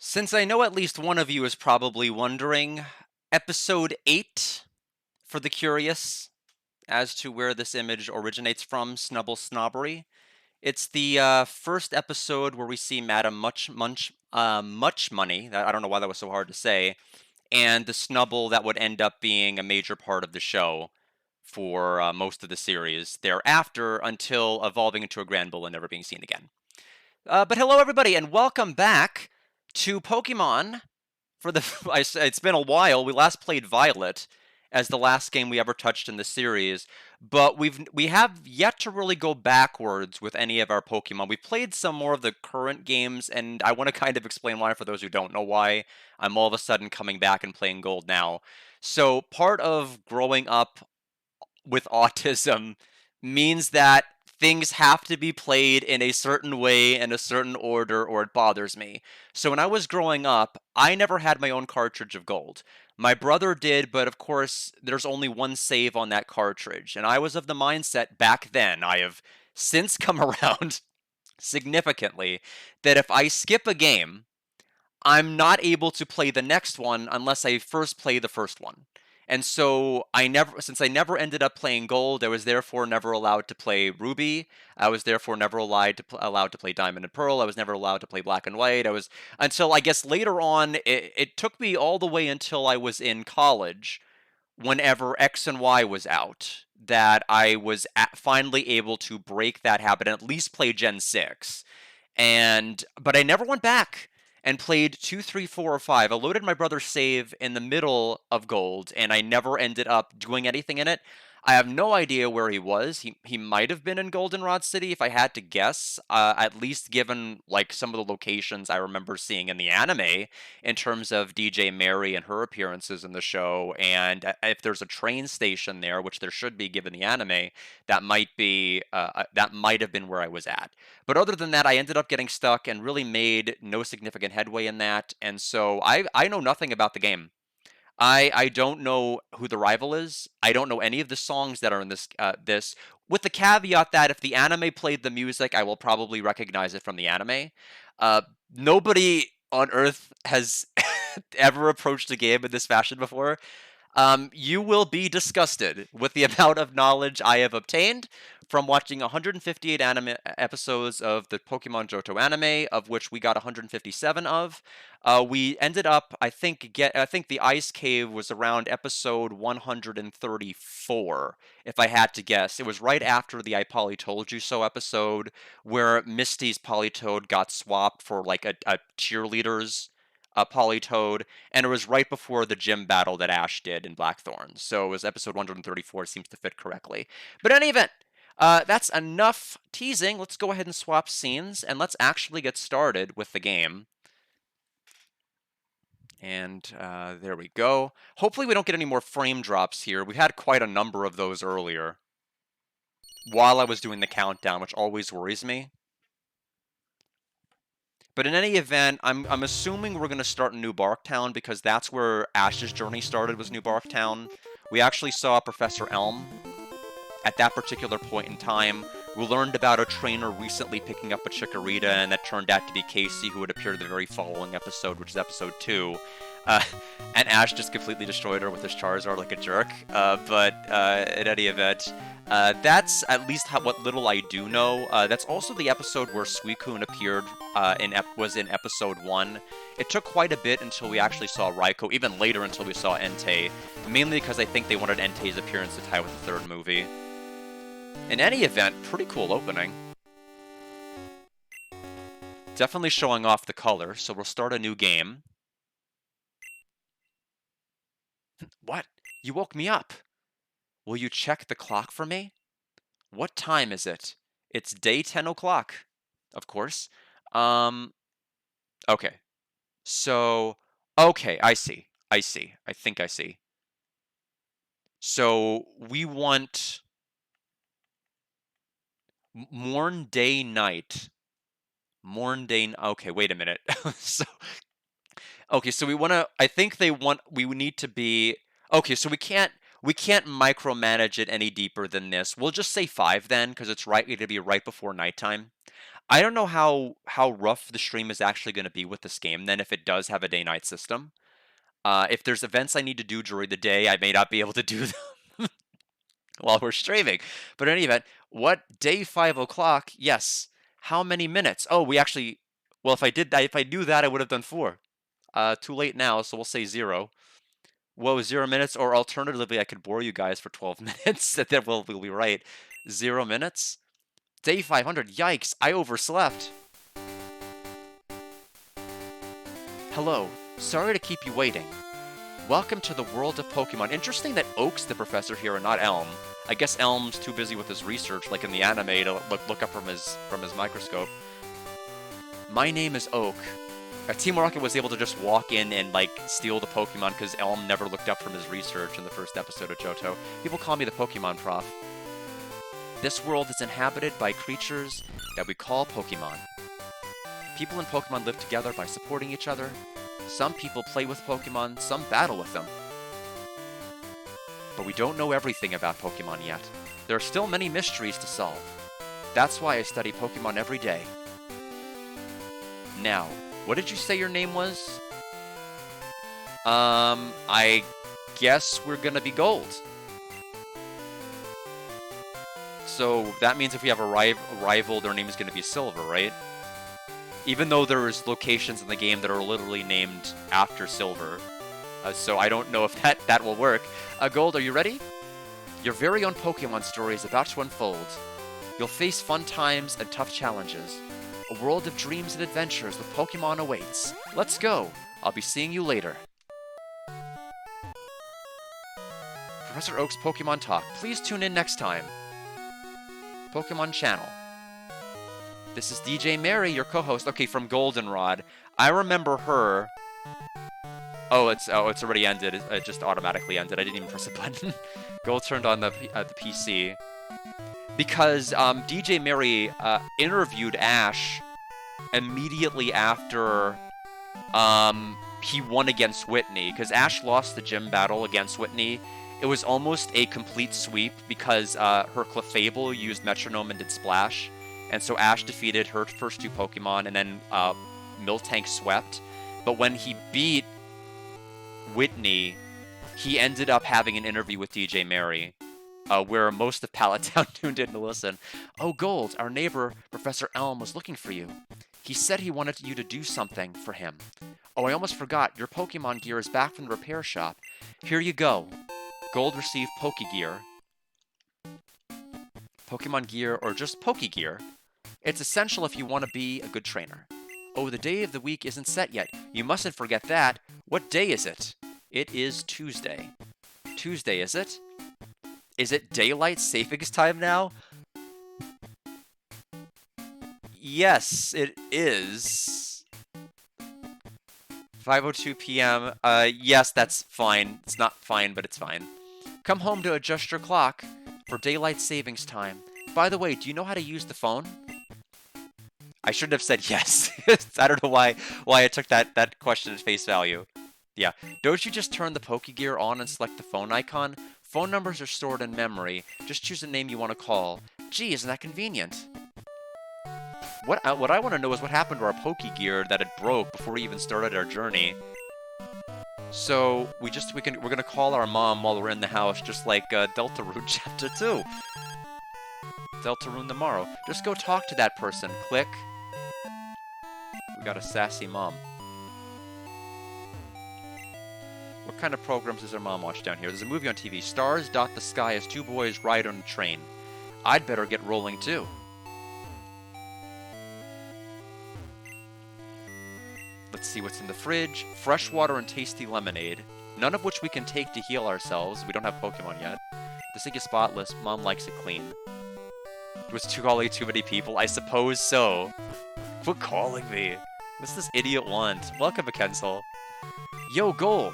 Since I know at least one of you is probably wondering, episode 8 for the curious as to where this image originates from, Snubble Snobbery. It's the first episode where we see Madam Much Money. I don't know why that was so hard to say, and the Snubble that would end up being a major part of the show for most of the series thereafter, until evolving into a Grand Bull and never being seen again. But hello, everybody, and welcome back to Pokemon for the it's been a while. We last played Violet as the last game we ever touched in the series, but we have yet to really go backwards with any of our Pokemon. We've played some more of the current games, and I want to kind of explain why for those who don't know why I'm all of a sudden coming back and playing Gold now. So part of growing up with autism means that things have to be played in a certain way in a certain order or it bothers me. So when I was growing up, I never had my own cartridge of Gold. My brother did, but of course, there's only one save on that cartridge. And I was of the mindset back then, I have since come around significantly, that if I skip a game, I'm not able to play the next one unless I first play the first one. And so since I never ended up playing Gold, I was therefore never allowed to play Ruby. I was therefore never allowed to play Diamond and Pearl. I was never allowed to play Black and White. Until I guess later on, it took me all the way until I was in college, whenever X and Y was out, that I was finally able to break that habit and at least play Gen 6. But I never went back and played 2, 3, 4, or 5. I loaded my brother's save in the middle of Gold, and I never ended up doing anything in it. I have no idea where he was. He might have been in Goldenrod City if I had to guess. At least given like some of the locations I remember seeing in the anime in terms of DJ Mary and her appearances in the show, and if there's a train station there, which there should be given the anime, that might have been where I was at. But other than that, I ended up getting stuck and really made no significant headway in that. And so I know nothing about the game. I don't know who the rival is. I don't know any of the songs that are in this, with the caveat that if the anime played the music, I will probably recognize it from the anime. Uh, Nobody on Earth has ever approached a game in this fashion before. You will be disgusted with the amount of knowledge I have obtained from watching 158 anime episodes of the Pokemon Johto anime, of which we got 157 of. We ended up, I think the Ice Cave was around episode 134, if I had to guess. It was right after the I Polly Told You So episode, where Misty's Politoed got swapped for like a cheerleader's Politoed, and it was right before the gym battle that Ash did in Blackthorn. So it was episode 134, seems to fit correctly. But in any event, that's enough teasing. Let's go ahead and swap scenes, and let's actually get started with the game. And there we go. Hopefully we don't get any more frame drops here. We had quite a number of those earlier while I was doing the countdown, which always worries me. But in any event, I'm assuming we're going to start in New Barktown because that's where Ash's journey started, was New Barktown. We actually saw Professor Elm at that particular point in time. We learned about a trainer recently picking up a Chikorita, and that turned out to be Casey, who would appear in the very following episode, which is episode 2. Uh, and Ash just completely destroyed her with his Charizard like a jerk. But in any event, that's at least what little I do know. That's also the episode where Suicune appeared. Was in episode 1. It took quite a bit until we actually saw Raikou, even later until we saw Entei, mainly because I think they wanted Entei's appearance to tie with the third movie. In any event, pretty cool opening. Definitely showing off the color, so we'll start a new game. What? You woke me up. Will you check the clock for me? What time is it? It's day 10 o'clock. Of course. Okay. So, okay, I see. I think I see. So, we want morn, day, night. Morn, day, okay, wait a minute. Okay, so I think we need to be, okay, so we can't micromanage it any deeper than this. We'll just say 5 then, because it's right to be right before nighttime. I don't know how rough the stream is actually going to be with this game. Then, if it does have a day-night system, if there's events I need to do during the day, I may not be able to do them while we're streaming. But in any event, what day 5 o'clock? Yes. How many minutes? Oh, we actually. Well, if I did that, if I knew that, I would have done 4. Too late now, so we'll say 0. Whoa, 0 minutes, or alternatively, I could bore you guys for 12 minutes. That we'll be right. 0 minutes. Day 500. Yikes! I overslept. Hello. Sorry to keep you waiting. Welcome to the world of Pokemon. Interesting that Oak's the professor here and not Elm. I guess Elm's too busy with his research, like in the anime, to look up from his microscope. My name is Oak. Team Rocket was able to just walk in and, like, steal the Pokemon because Elm never looked up from his research in the first episode of Johto. People call me the Pokemon Prof. This world is inhabited by creatures that we call Pokemon. People and Pokemon live together by supporting each other. Some people play with Pokemon, some battle with them. But we don't know everything about Pokemon yet. There are still many mysteries to solve. That's why I study Pokemon every day. Now, what did you say your name was? I guess we're gonna be Gold. So that means if we have a rival, their name is gonna be Silver, right? Even though there's locations in the game that are literally named after Silver. So I don't know if that will work. Gold, are you ready? Your very own Pokemon story is about to unfold. You'll face fun times and tough challenges. A world of dreams and adventures with Pokemon awaits. Let's go! I'll be seeing you later. Professor Oak's Pokemon Talk. Please tune in next time. Pokemon Channel. This is DJ Mary, your co-host. Okay, from Goldenrod. I remember her. Oh, it's already ended. It just automatically ended. I didn't even press a button. Gold turned on the PC. Because DJ Mary interviewed Ash immediately after he won against Whitney. Because Ash lost the gym battle against Whitney. It was almost a complete sweep because her Clefable used Metronome and did Splash. And so Ash defeated her first 2 Pokemon, and then Miltank swept. But when he beat Whitney, he ended up having an interview with DJ Mary, where most of Pallet Town tuned in to listen. Oh, Gold, our neighbor, Professor Elm, was looking for you. He said he wanted you to do something for him. Oh, I almost forgot. Your Pokemon gear is back from the repair shop. Here you go. Gold received Pokegear. Pokemon gear, or just Pokegear. It's essential if you want to be a good trainer. Oh, the day of the week isn't set yet. You mustn't forget that. What day is it? It is Tuesday. Tuesday, is it? Is it daylight savings time now? Yes, it is. 5:02 p.m. Yes, that's fine. It's not fine, but it's fine. Come home to adjust your clock for daylight savings time. By the way, do you know how to use the phone? I shouldn't have said yes. I don't know why I took that question at face value. Yeah. Don't you just turn the Pokegear on and select the phone icon? Phone numbers are stored in memory. Just choose a name you want to call. Gee, isn't that convenient? What I want to know is what happened to our Pokegear that it broke before we even started our journey. So we're gonna call our mom while we're in the house, just like Deltarune Chapter 2. Deltarune tomorrow. Just go talk to that person. Click. We got a sassy mom. What kind of programs does our mom watch down here? There's a movie on TV. Stars dot the sky as 2 boys ride on a train. I'd better get rolling too. Let's see what's in the fridge. Fresh water and tasty lemonade. None of which we can take to heal ourselves. We don't have Pokemon yet. The sink is spotless. Mom likes it clean. Was calling too many people? I suppose so. Quit calling me. What's this idiot want? Welcome, Akensel. Yo, Gold!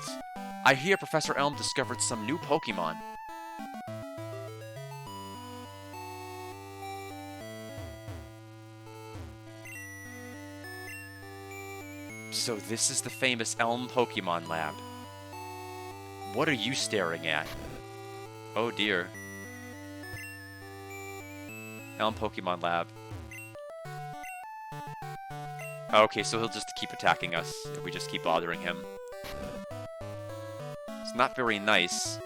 I hear Professor Elm discovered some new Pokemon. So this is the famous Elm Pokemon Lab. What are you staring at? Oh dear. Elm Pokemon Lab. Okay, so he'll just keep attacking us if we just keep bothering him. It's not very nice.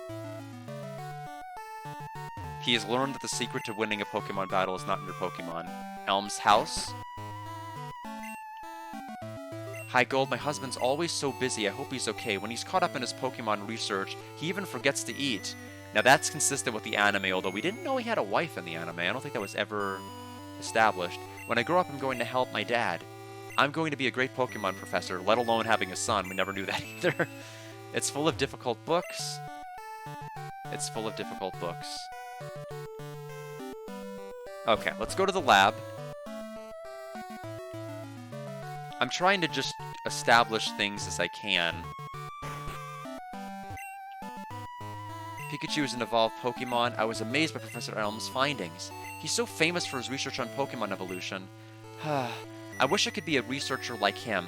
He has learned that the secret to winning a Pokemon battle is not in your Pokemon. Elm's house? Hi, Gold. My husband's always so busy. I hope he's okay. When he's caught up in his Pokemon research, he even forgets to eat. Now, that's consistent with the anime, although we didn't know he had a wife in the anime. I don't think that was ever established. When I grow up, I'm going to help my dad. I'm going to be a great Pokemon professor, let alone having a son. We never knew that either. It's full of difficult books. It's full of difficult books. Okay, let's go to the lab. I'm trying to just establish things as I can. Pikachu is an evolved Pokemon. I was amazed by Professor Elm's findings. He's so famous for his research on Pokemon evolution. I wish I could be a researcher like him.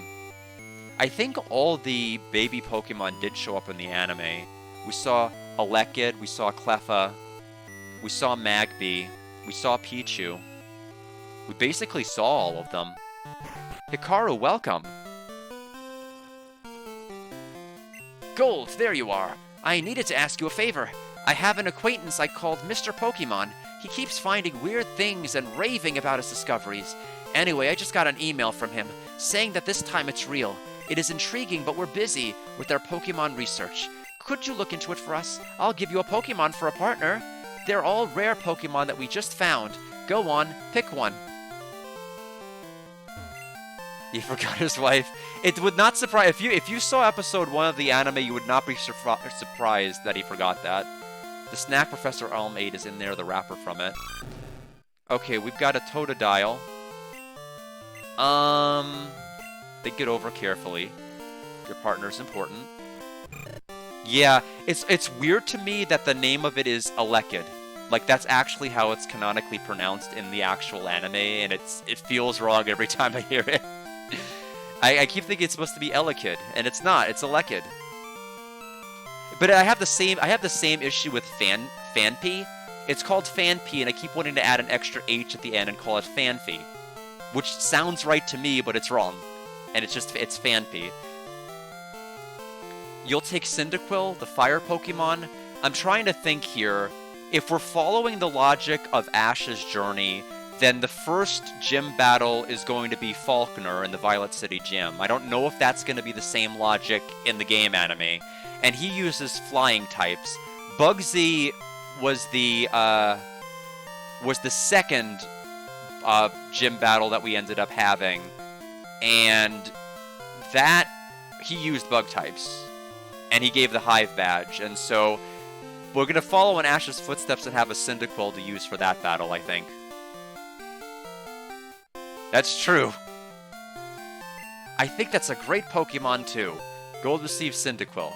I think all the baby Pokemon did show up in the anime. We saw Elekid, we saw Cleffa, we saw Magby, we saw Pichu. We basically saw all of them. Hikaru, welcome! Gold, there you are! I needed to ask you a favor. I have an acquaintance I called Mr. Pokemon. He keeps finding weird things and raving about his discoveries. Anyway, I just got an email from him, saying that this time it's real. It is intriguing, but we're busy with our Pokemon research. Could you look into it for us? I'll give you a Pokemon for a partner. They're all rare Pokemon that we just found. Go on, pick one. He forgot his wife. It would not surprise if you saw episode 1 of the anime, you would not be surprised that he forgot that. The snack Professor Elm ate is in there, the wrapper from it. Okay, we've got a Totodile. Think it over carefully. Your partner's important. Yeah, it's weird to me that the name of it is Elekid. Like, that's actually how it's canonically pronounced in the actual anime, and it feels wrong every time I hear it. I keep thinking it's supposed to be Elekid, and it's not. It's Elekid. But I have the same issue with Phanpy. It's called Phanpy, and I keep wanting to add an extra H at the end and call it Phanpy, which sounds right to me, but it's wrong. And it's Phanpy. You'll take Cyndaquil, the fire Pokemon. I'm trying to think here. If we're following the logic of Ash's journey, then the first gym battle is going to be Falkner in the Violet City Gym. I don't know if that's going to be the same logic in the game anime. And he uses flying types. Bugsy was the second gym battle that we ended up having. And that, he used bug types. And he gave the Hive badge. And so we're going to follow in Ash's footsteps and have a Cyndaquil to use for that battle, I think. That's true. I think that's a great Pokemon, too. Gold receives Cyndaquil.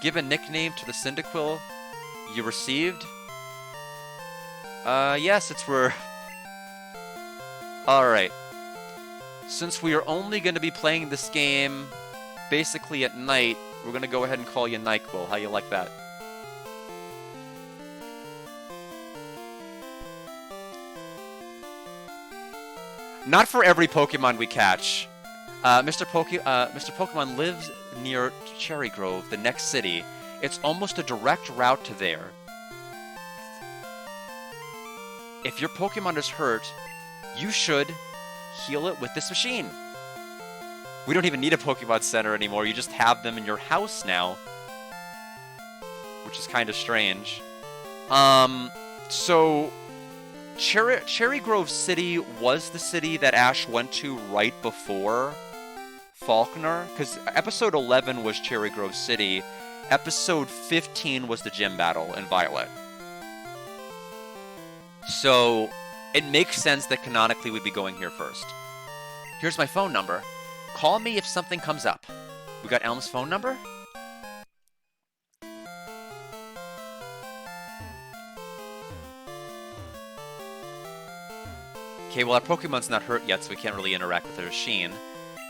Give a nickname to the Cyndaquil you received. Yes, we're... Alright. Since we are only going to be playing this game basically at night, we're going to go ahead and call you NyQuil. How you like that? Not for every Pokemon we catch. Mr. Pokemon lives near Cherry Grove, the next city. It's almost a direct route to there. If your Pokemon is hurt, you should heal it with this machine. We don't even need a Pokemon Center anymore. You just have them in your house now, which is kind of strange. So Cherry Grove City was the city that Ash went to right before Falkner, because episode 11 was Cherry Grove City. Episode 15 was the gym battle in Violet. So it makes sense that canonically we'd be going here first. Here's my phone number. Call me if something comes up. We got Elm's phone number? Okay, well, our Pokemon's not hurt yet, so we can't really interact with the machine.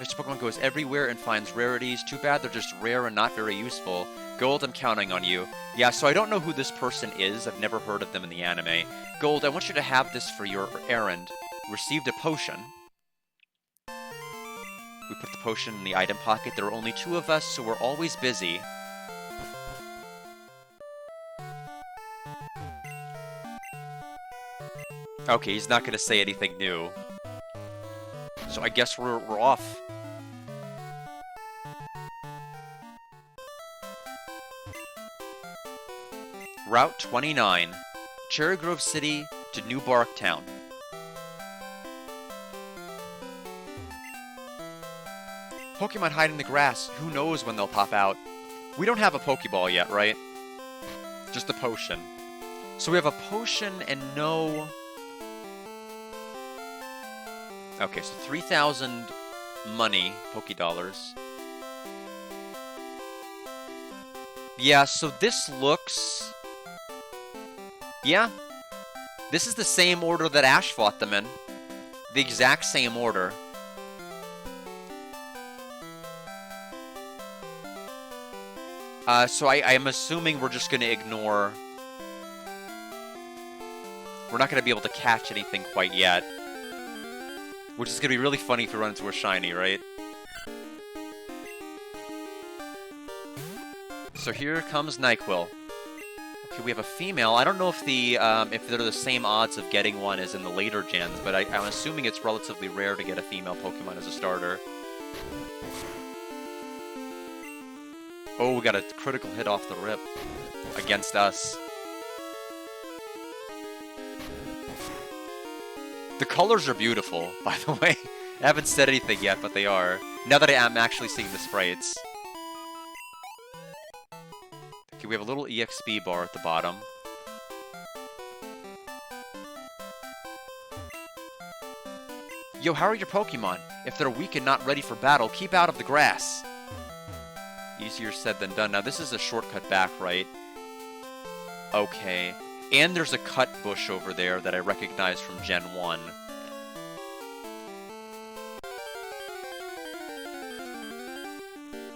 Mr. Pokemon goes everywhere and finds rarities. Too bad they're just rare and not very useful. Gold, I'm counting on you. Yeah, so I don't know who this person is. I've never heard of them in the anime. Gold, I want you to have this for your errand. Received a potion. We put the potion in the item pocket. There are only 2 of us, so we're always busy. Okay, he's not going to say anything new. So I guess we're off. Route 29. Cherry Grove City to New Bark Town. Pokemon hide in the grass. Who knows when they'll pop out? We don't have a Pokeball yet, right? Just a potion. So we have a potion and no... Okay, so 3,000 money, Pokédollars. Yeah, so this looks... Yeah. This is the same order that Ash fought them in. The exact same order. So I am assuming we're just going to ignore... We're not going to be able to catch anything quite yet. Which is going to be really funny if we run into a shiny, right? So here comes NyQuil. Okay, we have a female. I don't know if they're the same odds of getting one as in the later gens, but I'm assuming it's relatively rare to get a female Pokemon as a starter. Oh, we got a critical hit off the rip against us. The colors are beautiful, by the way. I haven't said anything yet, but they are. Now that I am actually seeing the sprites. Okay, we have a little EXP bar at the bottom. Yo, how are your Pokemon? If they're weak and not ready for battle, keep out of the grass. Easier said than done. Now, this is a shortcut back, right? Okay. And there's a cut bush over there that I recognize from Gen 1.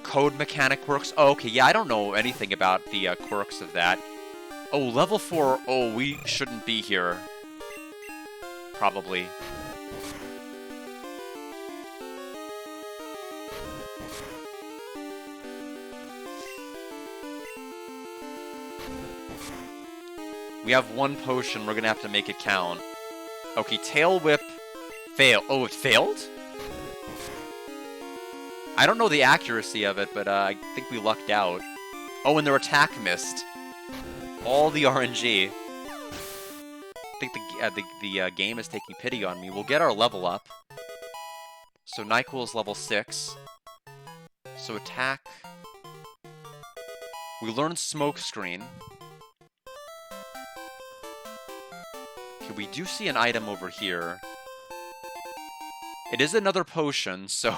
Code mechanic quirks. Oh, okay, yeah, I don't know anything about the quirks of that. Oh, level 4. Oh, we shouldn't be here. Probably. We have 1 potion, we're gonna have to make it count. Okay, Tail Whip fail. Oh, it failed? I don't know the accuracy of it, but I think we lucked out. Oh, and their attack missed. All the RNG. I think the game is taking pity on me. We'll get our level up. So NyQuil is level 6. So attack. We learned Smokescreen. We do see an item over here. It is another potion, so...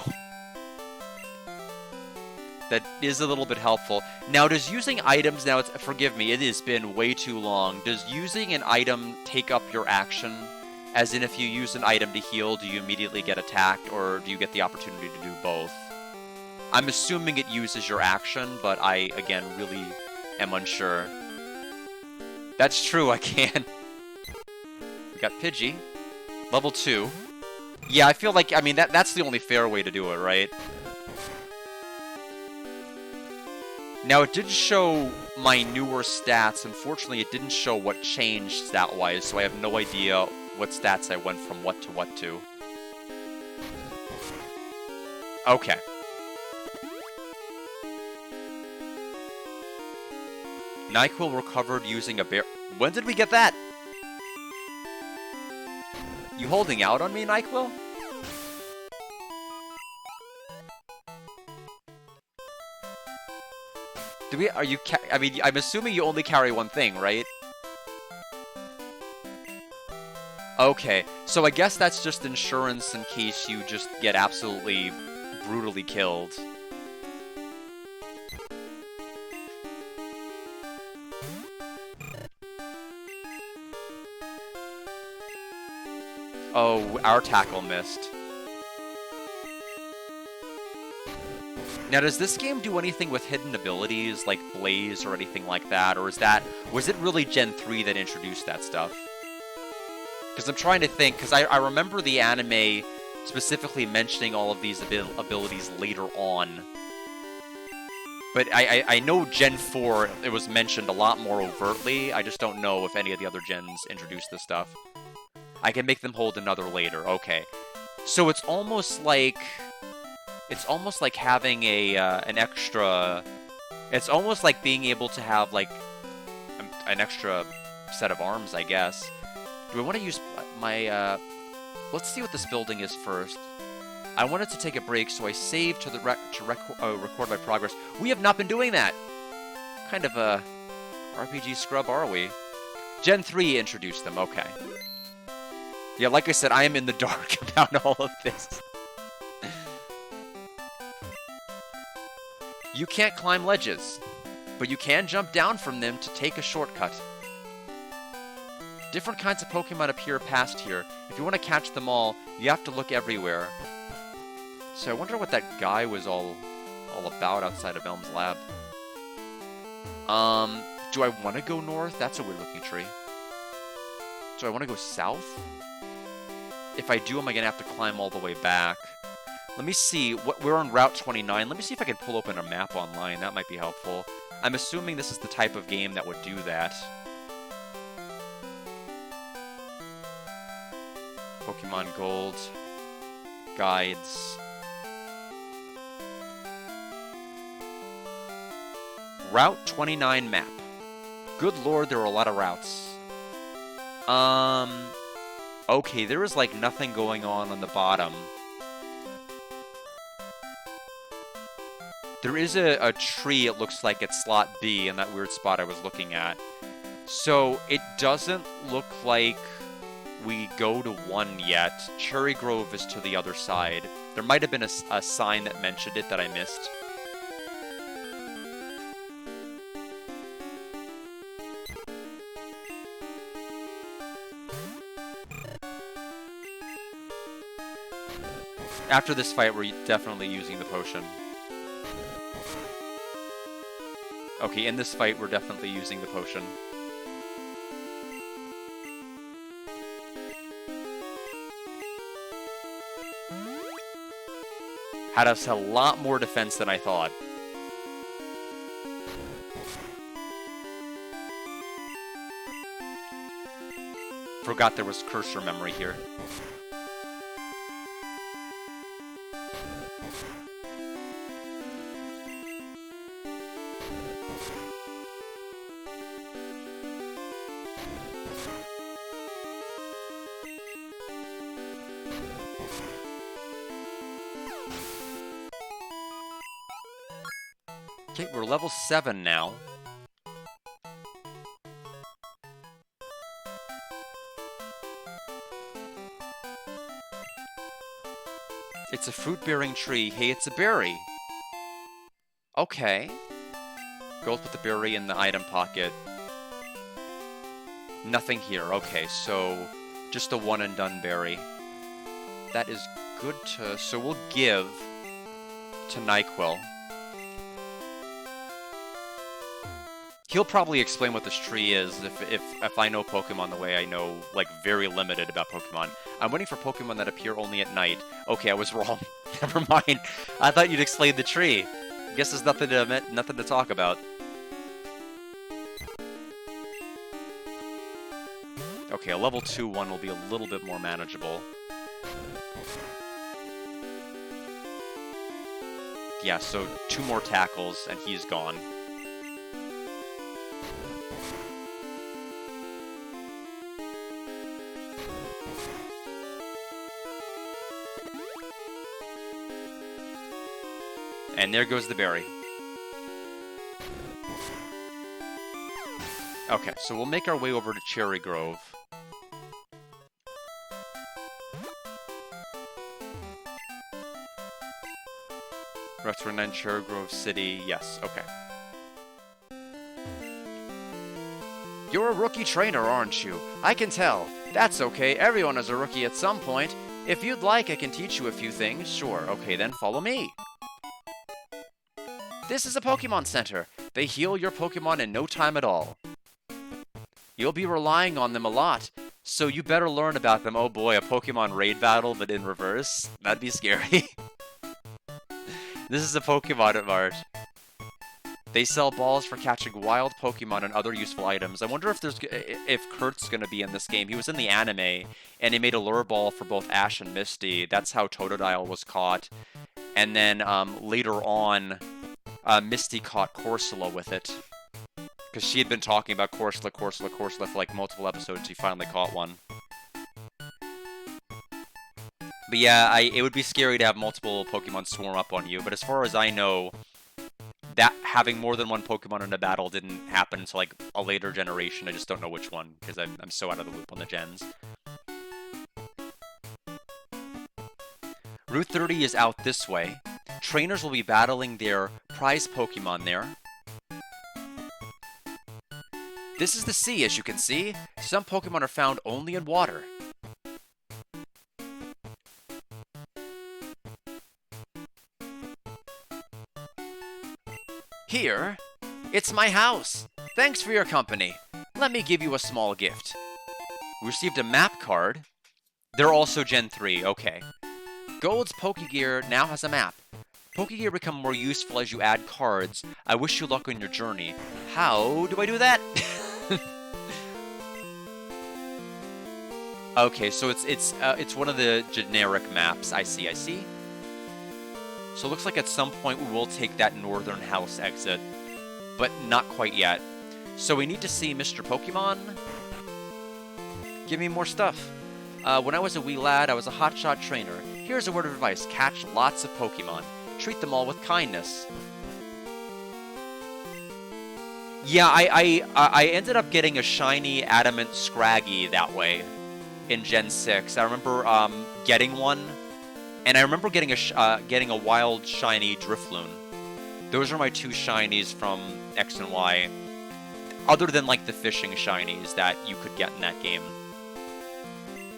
that is a little bit helpful. Now, does using items... Now, forgive me, it has been way too long. Does using an item take up your action? As in, if you use an item to heal, do you immediately get attacked, or do you get the opportunity to do both? I'm assuming it uses your action, but I, again, really am unsure. That's true, I can. Got Pidgey. Level 2. Yeah, I feel like, I mean, that's the only fair way to do it, right? Now, it did show my newer stats. Unfortunately, it didn't show what changed stat-wise, so I have no idea what stats I went from what to what to. Okay. NyQuil recovered using a bear... When did we get that? You holding out on me, NyQuil? Do we... Are you... I mean, I'm assuming you only carry one thing, right? Okay, so I guess that's just insurance in case you just get absolutely brutally killed. Oh, our tackle missed. Now, does this game do anything with hidden abilities, like Blaze or anything like that? Or was it really Gen 3 that introduced that stuff? Because I'm trying to think, because I remember the anime specifically mentioning all of these abilities later on. But I know Gen 4, it was mentioned a lot more overtly. I just don't know if any of the other gens introduced this stuff. I can make them hold another later. Okay. So it's almost like having an extra. It's almost like being able to have like an extra set of arms, I guess. Do I want to use my? Let's see what this building is first. I wanted to take a break, so I saved to record my progress. We have not been doing that. Kind of a RPG scrub, are we? Gen 3 introduced them. Okay. Yeah, like I said, I am in the dark about all of this. You can't climb ledges, but you can jump down from them to take a shortcut. Different kinds of Pokemon appear past here. If you want to catch them all, you have to look everywhere. So I wonder what that guy was all about outside of Elm's lab. Do I want to go north? That's a weird-looking tree. Do I want to go south? If I do, am I going to have to climb all the way back? Let me see. We're on Route 29. Let me see if I can pull open a map online. That might be helpful. I'm assuming this is the type of game that would do that. Pokemon Gold. Guides. Route 29 map. Good lord, there are a lot of routes. Okay, there is like nothing going on the bottom. There is a tree, it looks like, at slot B in that weird spot I was looking at. So it doesn't look like we go to 1 yet. Cherry Grove is to the other side. There might have been a sign that mentioned it that I missed. After this fight, we're definitely using the potion. Okay, in this fight, we're definitely using the potion. Had us a lot more defense than I thought. Forgot there was cursor memory here. Okay, we're level 7 now. It's a fruit-bearing tree. Hey, it's a berry. Okay. Go put the berry in the item pocket. Nothing here. Okay, so just a one-and-done berry. That is good to... So we'll give to NyQuil. He'll probably explain what this tree is if I know Pokemon the way I know, like, very limited about Pokemon. I'm waiting for Pokemon that appear only at night. Okay, I was wrong. Never mind. I thought you'd explain the tree. Guess there's nothing to talk about. Okay, a level 2 one will be a little bit more manageable. Yeah, so 2 more tackles and he's gone. And there goes the berry. Okay, so we'll make our way over to Cherry Grove. Restaurant 9, Cherry Grove City. Yes, okay. You're a rookie trainer, aren't you? I can tell. That's okay, everyone is a rookie at some point. If you'd like, I can teach you a few things. Sure, okay then, follow me. This is a Pokemon Center. They heal your Pokemon in no time at all. You'll be relying on them a lot. So you better learn about them. Oh boy, a Pokemon raid battle, but in reverse? That'd be scary. This is a Pokemon Mart. They sell balls for catching wild Pokemon and other useful items. I wonder if Kurt's gonna be in this game. He was in the anime, and he made a lure ball for both Ash and Misty. That's how Totodile was caught. And then later on, Misty caught Corsola with it. Because she had been talking about Corsola for like multiple episodes. She finally caught one. But yeah, it would be scary to have multiple Pokemon swarm up on you. But as far as I know, that having more than one Pokemon in a battle didn't happen until like a later generation. I just don't know which one because I'm so out of the loop on the gens. Route 30 is out this way. Trainers will be battling their prize Pokemon there. This is the sea, as you can see. Some Pokemon are found only in water. Here, it's my house. Thanks for your company. Let me give you a small gift. We received a map card. They're also Gen 3, okay. Gold's Pokegear now has a map. Pokegear become more useful as you add cards. I wish you luck on your journey. How do I do that? Okay, so it's one of the generic maps. I see. So it looks like at some point we will take that northern house exit, but not quite yet. So we need to see Mr. Pokemon. Give me more stuff. When I was a wee lad, I was a hotshot trainer. Here's a word of advice. Catch lots of Pokemon. Treat them all with kindness. Yeah, I ended up getting a shiny Adamant Scraggy that way in Gen 6. I remember getting one, and I remember getting a wild shiny Drifloon. Those are my two shinies from X and Y, other than like the fishing shinies that you could get in that game.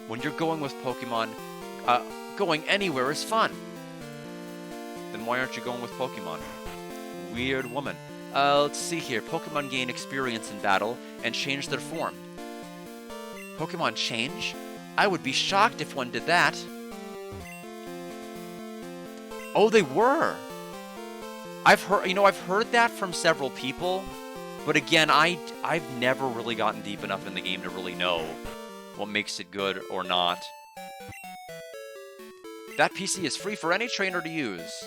When you're going with Pokemon, going anywhere is fun. Then why aren't you going with Pokemon? Weird woman. Let's see here. Pokemon gain experience in battle and change their form. Pokemon change? I would be shocked if one did that. Oh, they were! I've heard that from several people, but again, I've never really gotten deep enough in the game to really know what makes it good or not. That PC is free for any trainer to use.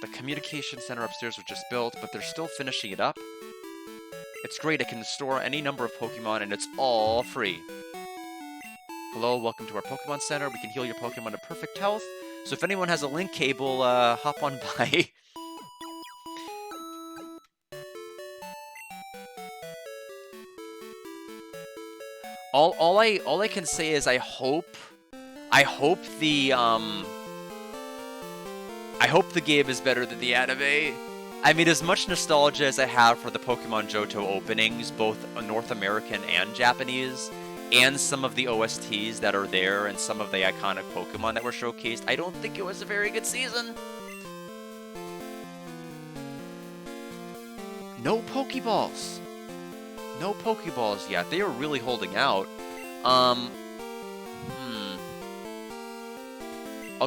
The communication center upstairs was just built, but they're still finishing it up. It's great, it can store any number of Pokemon, and it's all free. Hello, welcome to our Pokemon Center. We can heal your Pokemon to perfect health. So if anyone has a link cable, hop on by. All I can say is I hope the game is better than the anime. I mean, as much nostalgia as I have for the Pokemon Johto openings, both North American and Japanese, and some of the OSTs that are there, and some of the iconic Pokemon that were showcased, I don't think it was a very good season. No Pokeballs. No Pokeballs yet. They are really holding out. I'll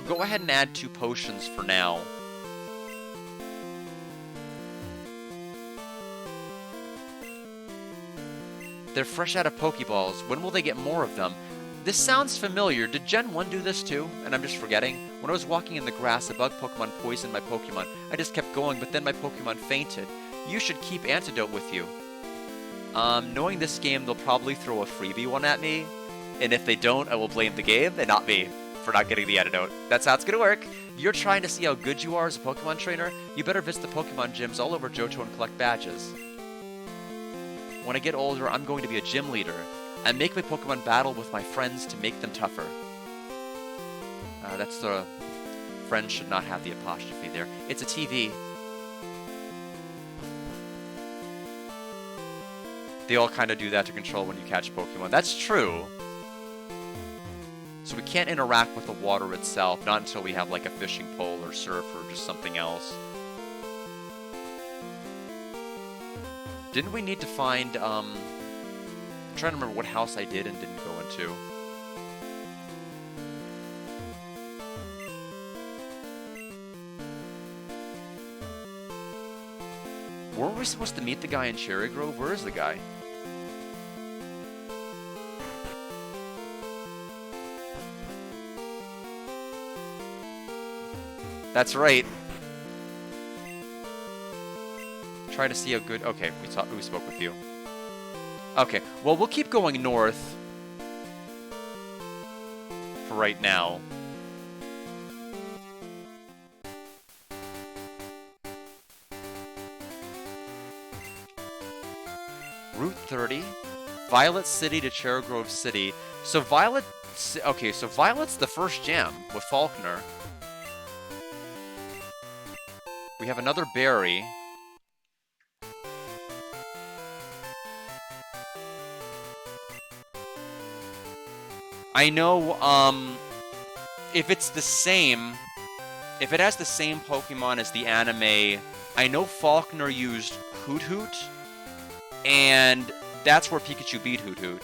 go ahead and add 2 potions for now. They're fresh out of Pokeballs. When will they get more of them? This sounds familiar. Did Gen 1 do this too? And I'm just forgetting. When I was walking in the grass, a bug Pokemon poisoned my Pokemon. I just kept going, but then my Pokemon fainted. You should keep Antidote with you. Knowing this game, they'll probably throw a freebie one at me. And if they don't, I will blame the game and not me for not getting the antidote. That's how it's gonna work. You're trying to see how good you are as a Pokemon trainer? You better visit the Pokemon gyms all over Johto and collect badges. When I get older, I'm going to be a gym leader. I make my Pokemon battle with my friends to make them tougher. That's the... Friends should not have the apostrophe there. It's a TV. They all kind of do that to control when you catch Pokemon. That's true. So we can't interact with the water itself, not until we have like a fishing pole or surf or just something else. Didn't we need to find trying to remember what house I did and didn't go into. Weren't we supposed to meet the guy in Cherry Grove? Where is the guy? That's right. Try to see how good... Okay, we spoke with you. Okay, well, we'll keep going north for right now. Route 30, Violet City to Cherry Grove City. So Violet... Okay, so Violet's the first gem with Falkner. We have another berry. I know, if it's the same, if it has the same Pokemon as the anime, I know Falkner used Hoot Hoot, and that's where Pikachu beat Hoot Hoot.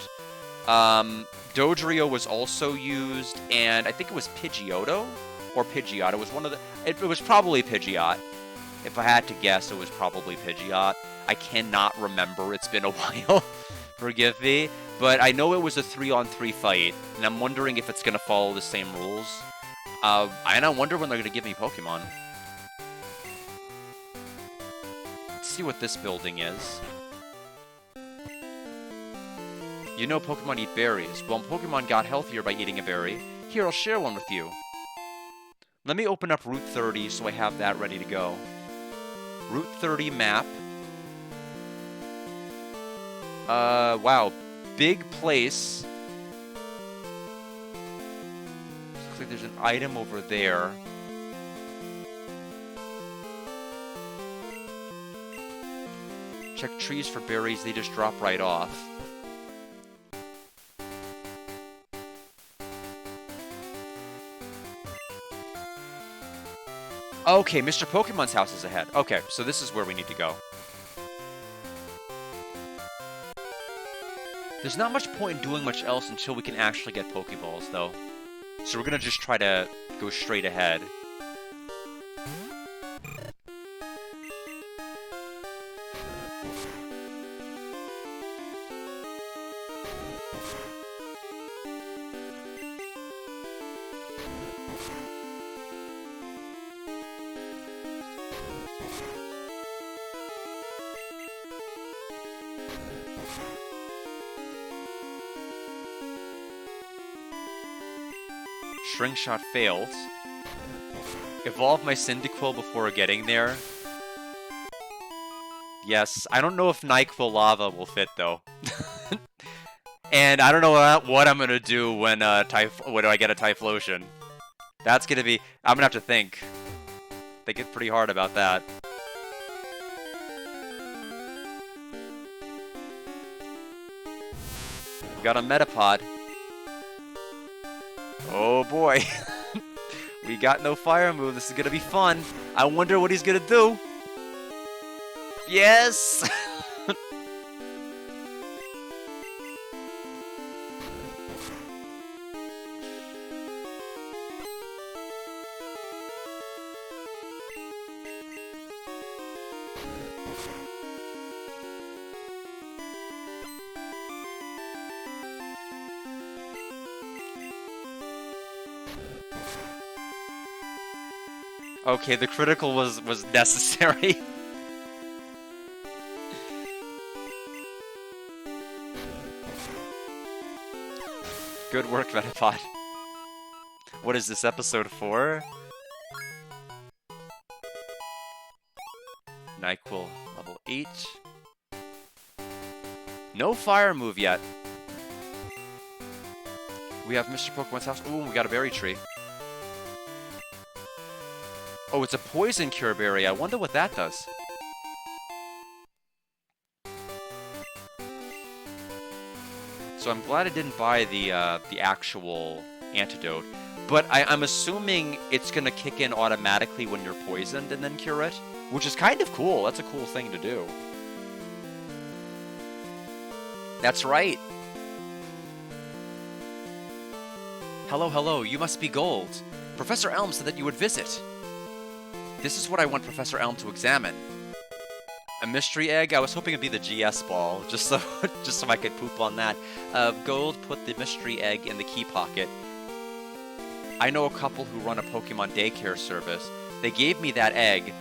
Dodrio was also used, and I think it was Pidgeotto, or Pidgeot. It was one of the, it was probably Pidgeot. If I had to guess, it was probably Pidgeot. I cannot remember, it's been a while, forgive me. But I know it was a 3-on-3 fight, and I'm wondering if it's going to follow the same rules. And I wonder when they're going to give me Pokemon. Let's see what this building is. You know Pokemon eat berries. Well, Pokemon got healthier by eating a berry. Here, I'll share one with you. Let me open up Route 30 so I have that ready to go. Route 30 map. Wow. Big place. Looks like there's an item over there. Check trees for berries, they just drop right off. Okay, Mr. Pokemon's house is ahead. Okay, so this is where we need to go. There's not much point in doing much else until we can actually get Pokeballs, though. So we're gonna just try to go straight ahead. String Shot failed. Evolve my Cyndaquil before getting there. Yes, I don't know if NyQuil Lava will fit, though. And I don't know what I'm gonna do when when I get a Typhlosion. That's gonna be... I'm gonna have to think. Think it pretty hard about that. We got a Metapod. Oh boy. We got no fire move. This is gonna be fun. I wonder what he's gonna do. Yes! Okay, the critical was necessary. Good work, Metapod. What is this, episode 4? NyQuil, level 8. No fire move yet. We have Mr. Pokemon's house. Ooh, we got a berry tree. Oh, it's a poison cure berry. I wonder what that does. So I'm glad I didn't buy the actual antidote. But I'm assuming it's going to kick in automatically when you're poisoned and then cure it. Which is kind of cool. That's a cool thing to do. That's right. Hello, hello, you must be Gold. Professor Elm said that you would visit. This is what I want Professor Elm to examine. A mystery egg? I was hoping it'd be the GS ball, just so I could poop on that. Gold put the mystery egg in the key pocket. I know a couple who run a Pokemon daycare service. They gave me that egg.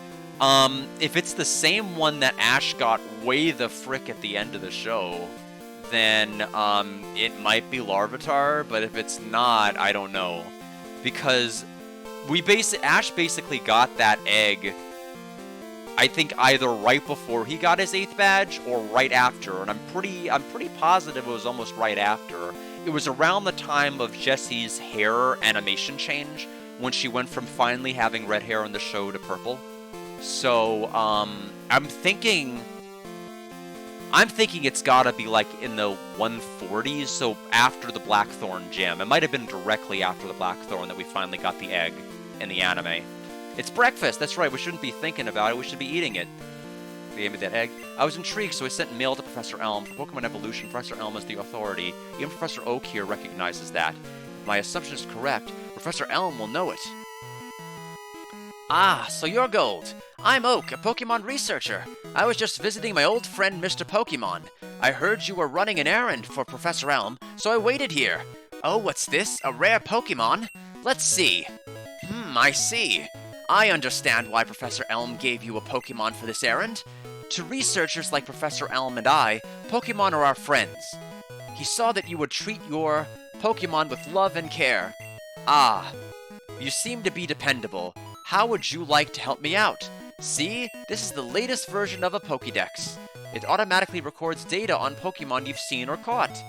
If it's the same one that Ash got way the frick at the end of the show, then it might be Larvitar, but if it's not, I don't know. Because Ash basically got that egg, I think either right before he got his 8th badge or right after, and I'm pretty positive it was almost right after. It was around the time of Jessie's hair animation change, when she went from finally having red hair on the show to purple. So, I'm thinking it's gotta be like in the 140s, so after the Blackthorn gym. It might have been directly after the Blackthorn that we finally got the egg in the anime. It's breakfast, that's right, we shouldn't be thinking about it, we should be eating it. They gave me that egg. I was intrigued, so I sent mail to Professor Elm. For Pokemon Evolution, Professor Elm is the authority. Even Professor Oak here recognizes that. If my assumption is correct, Professor Elm will know it. Ah, so you're Gold. I'm Oak, a Pokemon researcher. I was just visiting my old friend Mr. Pokemon. I heard you were running an errand for Professor Elm, so I waited here. Oh, what's this? A rare Pokemon? Let's see. I see. I understand why Professor Elm gave you a Pokemon for this errand. To researchers like Professor Elm and I, Pokemon are our friends. He saw that you would treat your Pokemon with love and care. Ah, you seem to be dependable. How would you like to help me out? See, this is the latest version of a Pokédex. It automatically records data on Pokemon you've seen or caught.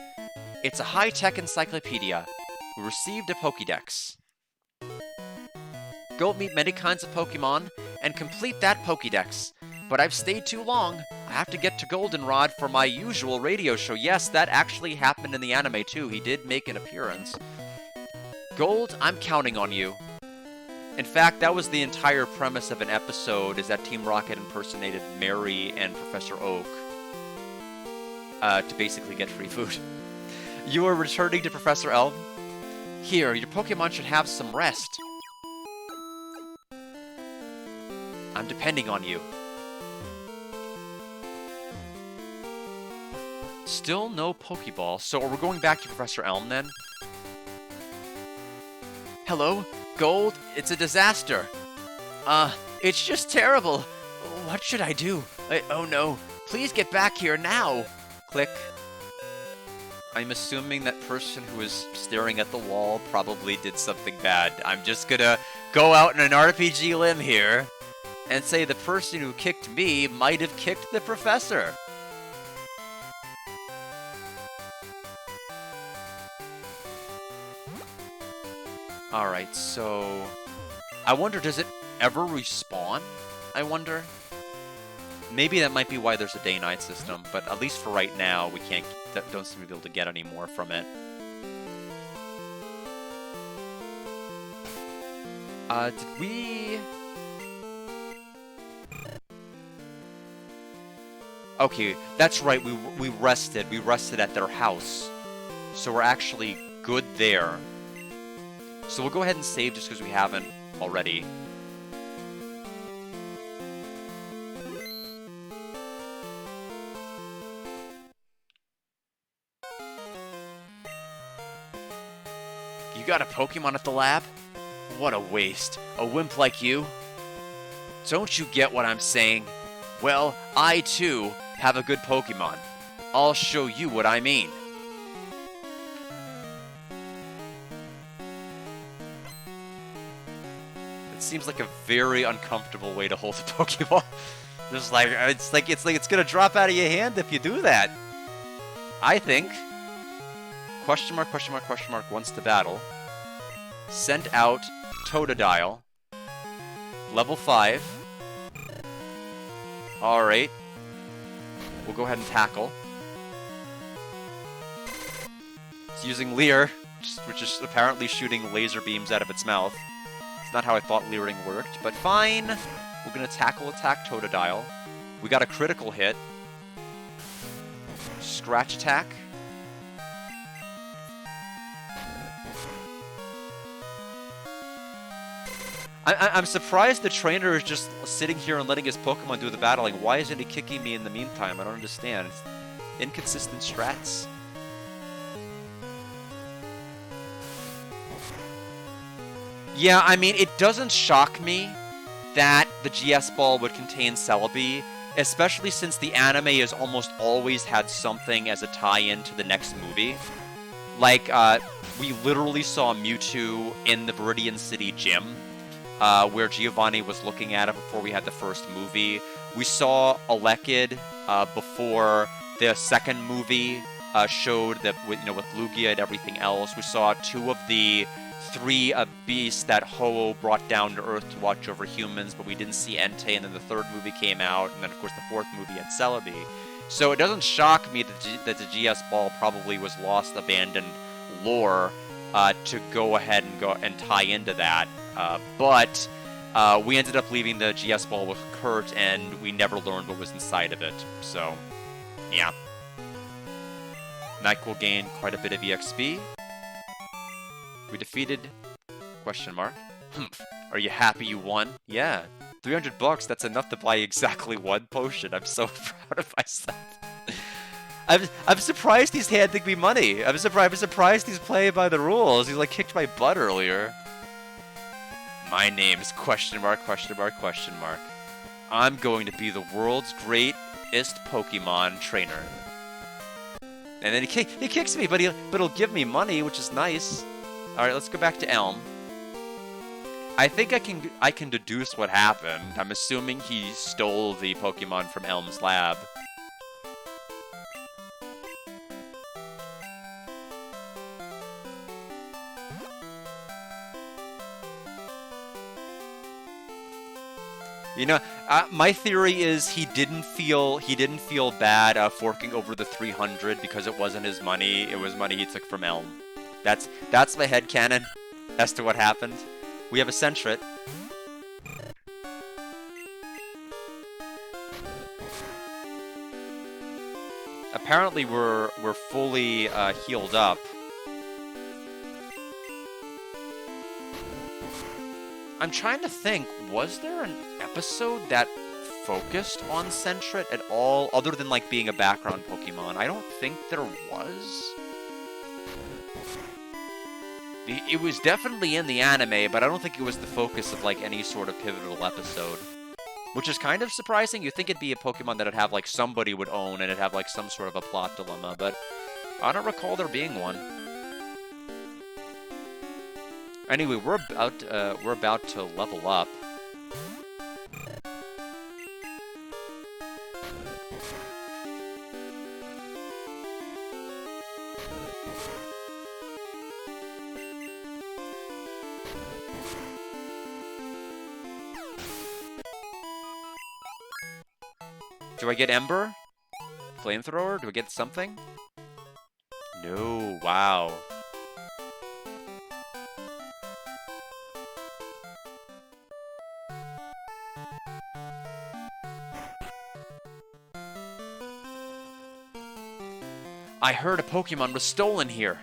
It's a high-tech encyclopedia. We received a Pokédex. Go meet many kinds of Pokemon and complete that Pokédex. But I've stayed too long. I have to get to Goldenrod for my usual radio show. Yes, that actually happened in the anime too. He did make an appearance. Gold, I'm counting on you. In fact, that was the entire premise of an episode, is that Team Rocket impersonated Mary and Professor Oak to basically get free food. You are returning to Professor Elm? Here, your Pokemon should have some rest. I'm depending on you. Still no Pokeball, so we're going back to Professor Elm then? Hello? Gold, it's a disaster. It's just terrible. What should I do? Oh no, please get back here now. Click. I'm assuming that person who was staring at the wall probably did something bad. I'm just gonna go out on an RPG limb here and say the person who kicked me might have kicked the professor. Alright, so I wonder, does it ever respawn? I wonder. Maybe that might be why there's a day-night system, but at least for right now, we don't seem to be able to get any more from it. Did we... Okay, that's right, we rested. We rested at their house. So we're actually good there. So we'll go ahead and save just because we haven't already. You got a Pokemon at the lab? What a waste. A wimp like you? Don't you get what I'm saying? Well, I too have a good Pokemon. I'll show you what I mean. Seems like a very uncomfortable way to hold a Pokeball. Just like it's gonna drop out of your hand if you do that. I think. Question mark, question mark, question mark, wants to battle. Sent out Totodile. Level 5. Alright. We'll go ahead and tackle. It's using Leer, which is apparently shooting laser beams out of its mouth. Not how I thought Leering worked, but fine. We're gonna tackle attack Totodile. We got a critical hit. Scratch attack. I'm surprised the trainer is just sitting here and letting his Pokemon do the battling. Why isn't he kicking me in the meantime? I don't understand. It's inconsistent strats. Yeah, I mean, it doesn't shock me that the GS Ball would contain Celebi, especially since the anime has almost always had something as a tie-in to the next movie. Like, we literally saw Mewtwo in the Viridian City gym, where Giovanni was looking at it before we had the first movie. We saw Elekid before the second movie showed that, with Lugia and everything else. We saw 2 of the 3 beasts that Ho-Oh brought down to Earth to watch over humans, but we didn't see Entei, and then the 3rd movie came out, and then of course the 4th movie had Celebi. So it doesn't shock me that the GS Ball probably was lost, abandoned lore to go ahead and tie into that. But we ended up leaving the GS Ball with Kurt, and we never learned what was inside of it. So, yeah. NyQuil gained quite a bit of EXP. We defeated... Question mark. Are you happy you won? Yeah. $300, that's enough to buy exactly 1 potion. I'm so proud of myself. I'm surprised he's handing me money. I'm surprised he's playing by the rules. He, like, kicked my butt earlier. My name's question mark, question mark, question mark. I'm going to be the world's greatest Pokemon trainer. And then he kicks me, but he'll give me money, which is nice. All right, let's go back to Elm. I think I can deduce what happened. I'm assuming he stole the Pokemon from Elm's lab. You know, my theory is he didn't feel bad forking over the 300 because it wasn't his money. It was money he took from Elm. That's my headcanon as to what happened. We have a Sentret. Apparently we're fully healed up. I'm trying to think, was there an episode that focused on Sentret at all, other than like being a background Pokemon? I don't think there was. It was definitely in the anime, but I don't think it was the focus of like any sort of pivotal episode. Which is kind of surprising. You'd think it'd be a Pokemon that it'd have like somebody would own and it'd have like some sort of a plot dilemma, but I don't recall there being one. Anyway, we're about to level up. Do I get Ember? Flamethrower? Do I get something? No, wow. I heard a Pokemon was stolen here.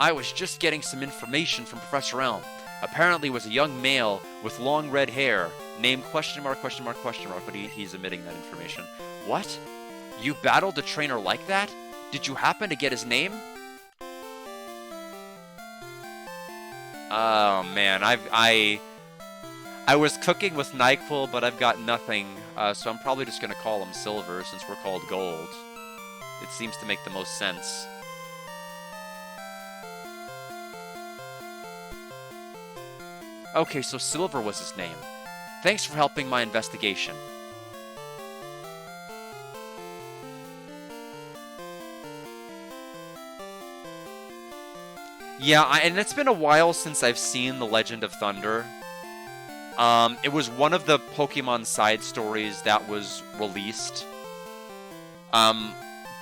I was just getting some information from Professor Elm. Apparently it was a young male with long red hair, named question mark, but he's omitting that information. What? You battled a trainer like that? Did you happen to get his name? Oh man, I was cooking with NyQuil, but I've got nothing, so I'm probably just gonna call him Silver since we're called Gold. It seems to make the most sense. Okay, so Silver was his name. Thanks for helping my investigation. Yeah, and it's been a while since I've seen The Legend of Thunder. It was one of the Pokemon side stories that was released.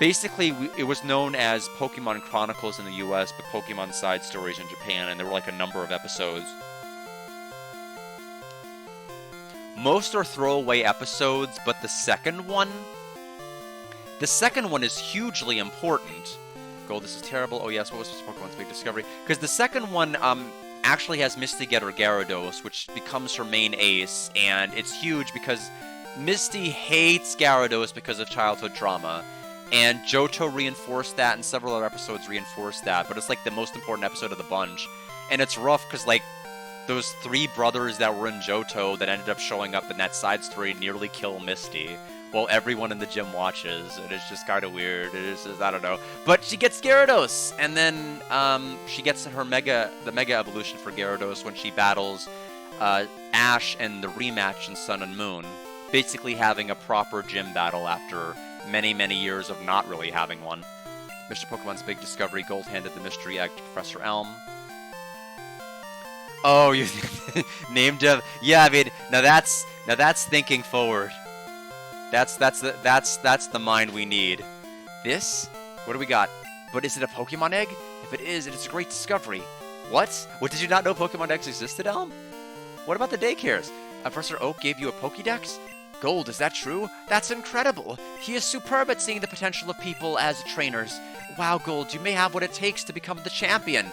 Basically, it was known as Pokemon Chronicles in the US, but Pokemon Side Stories in Japan, and there were like a number of episodes. Most are throwaway episodes, but the second one is hugely important. Gold, this is terrible. Oh yes, what was Pokemon's big discovery? Because the second one actually has Misty get her Gyarados, which becomes her main ace, and it's huge because Misty hates Gyarados because of childhood trauma, and Johto reinforced that, and several other episodes reinforced that, but it's like the most important episode of the bunch, and it's rough because like those 3 brothers that were in Johto that ended up showing up in that side story nearly kill Misty while everyone in the gym watches, and it's just kind of weird. It is just, I don't know. But she gets Gyarados, and then she gets the Mega Evolution for Gyarados when she battles Ash and the rematch in Sun and Moon, basically having a proper gym battle after many, many years of not really having one. Mr. Pokemon's big discovery, Gold handed the mystery egg to Professor Elm. Oh, you named him. Yeah, I mean, now that's thinking forward. That's the mind we need. This? What do we got? But is it a Pokemon egg? If it is, it is a great discovery. What? What, did you not know Pokemon eggs existed, Elm? What about the daycares? Professor Oak gave you a Pokédex? Gold, is that true? That's incredible. He is superb at seeing the potential of people as trainers. Wow, Gold, you may have what it takes to become the champion.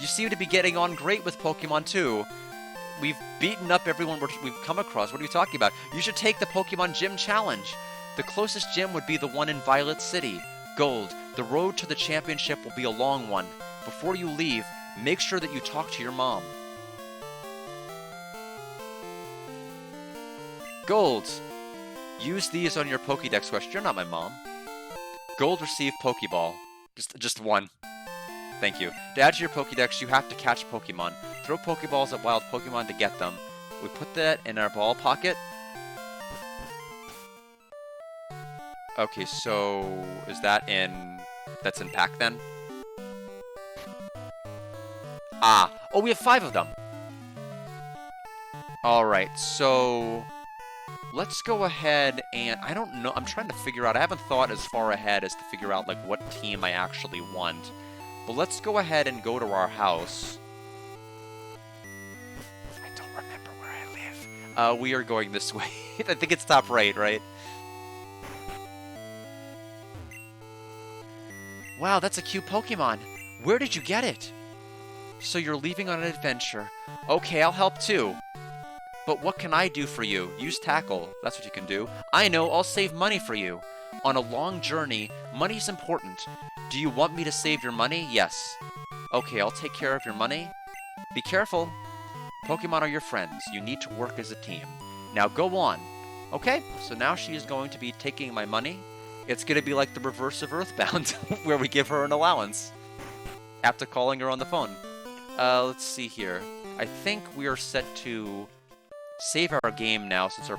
You seem to be getting on great with Pokemon too. We've beaten up everyone we've come across. What are you talking about? You should take the Pokemon Gym Challenge. The closest gym would be the one in Violet City. Gold, the road to the championship will be a long one. Before you leave, make sure that you talk to your mom. Gold, use these on your Pokédex quest. You're not my mom. Gold, receive Pokeball. Just one. Thank you. To add to your Pokédex, you have to catch Pokemon. Throw Pokeballs at wild Pokemon to get them. We put that in our ball pocket. Okay, so is that in... that's in pack then? Ah! Oh, we have 5 of them! Alright, so... let's go ahead and... I don't know, I'm trying to figure out... I haven't thought as far ahead as to figure out, like, what team I actually want. But let's go ahead and go to our house. I don't remember where I live. We are going this way. I think it's top right? Wow, that's a cute Pokemon. Where did you get it? So you're leaving on an adventure. Okay, I'll help too. But what can I do for you? Use Tackle. That's what you can do. I know, I'll save money for you. On a long journey, money's important. Do you want me to save your money? Yes. Okay, I'll take care of your money. Be careful. Pokemon are your friends. You need to work as a team. Now go on. Okay, so now she is going to be taking my money. It's going to be like the reverse of Earthbound, where we give her an allowance after calling her on the phone. Let's see here. I think we are set to save our game now since our